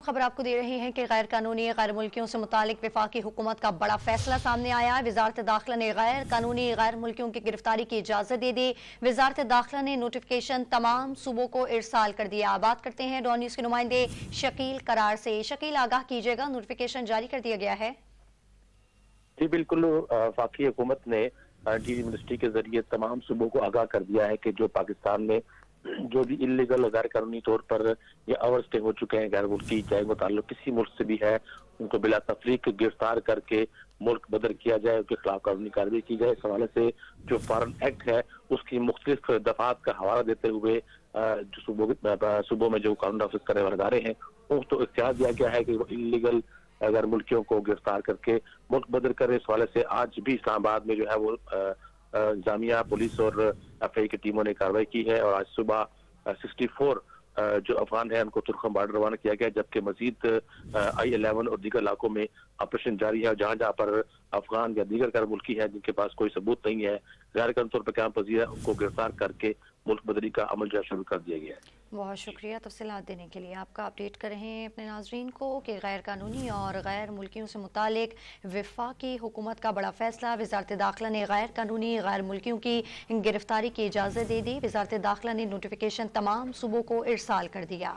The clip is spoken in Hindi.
खबर आपको दे रहे हैं कि गैर कानूनी गैर मुल्कियों से मुतालिक वफाकी हुकूमत का बड़ा फैसला सामने आया है। वजारत दाखिला ने गैर कानूनी गैर मुल्कियों की गिरफ्तारी की इजाजत दे दी। वजारत दाखिला ने नोटिफिकेशन तमाम सूबों को इरसाल कर दिया। बात करते हैं डॉन न्यूज के नुमाइंदे शकील करार से। शकील, आगाह कीजिएगा, नोटिफिकेशन जारी कर दिया गया है? जी बिल्कुल, वफाकी हुकूमत ने डी मिनिस्ट्री के जरिए तमाम सूबों को आगाह कर दिया है कि जो पाकिस्तान में जो भी इलीगल गैर कानूनी तौर पर या ओवर स्टे हो चुके हैं गैर मुल्की, चाहे वो ताल्लुक किसी मुल्क से भी है, उनको बिला तफरीक गिरफ्तार करके मुल्क बदर किया जाए, उनके खिलाफ कानूनी कार्रवाई की जाए। इस हवाले से जो फॉरेन एक्ट है उसकी मुख्तलिफ दफात का हवाला देते हुए जो सूबों में जो कानून नाफिज करने वाले इदारे हैं उनको इख्तियार दिया गया है कि वो इलीगल अगर मुल्कियों को गिरफ्तार करके मुल्क बदर करे। इस हवाले से आज भी इस्लामाबाद में जो है वो जामिया पुलिस और एफआई की टीमों ने कार्रवाई की है और आज सुबह 64 जो अफगान है उनको तुर्कम बॉर्डर रवाना किया गया, जबकि मजीद I-11 और दीगर इलाकों में ऑपरेशन जारी है। जहां जहां पर अफगान या दीगर गैर मुल्की है जिनके पास कोई सबूत नहीं है, गैर कानूनी तौर पर क्या पजीर है, उनको गिरफ्तार करके मुल्क बदरी का अमल जो शुरू कर दिया गया है। बहुत शुक्रिया तफसीलात देने के लिए। आपका अपडेट कर रहे हैं अपने नाजरीन को कि गैर कानूनी और गैर मुल्कियों से मुतालिक वफाकी हुकूमत का बड़ा फैसला। वजारत दाखिला ने गैर कानूनी गैर मुल्कियों की गिरफ्तारी की इजाज़त दे दी। वजारत दाखिला ने नोटिफिकेशन तमाम सूबों को इरसाल कर दिया।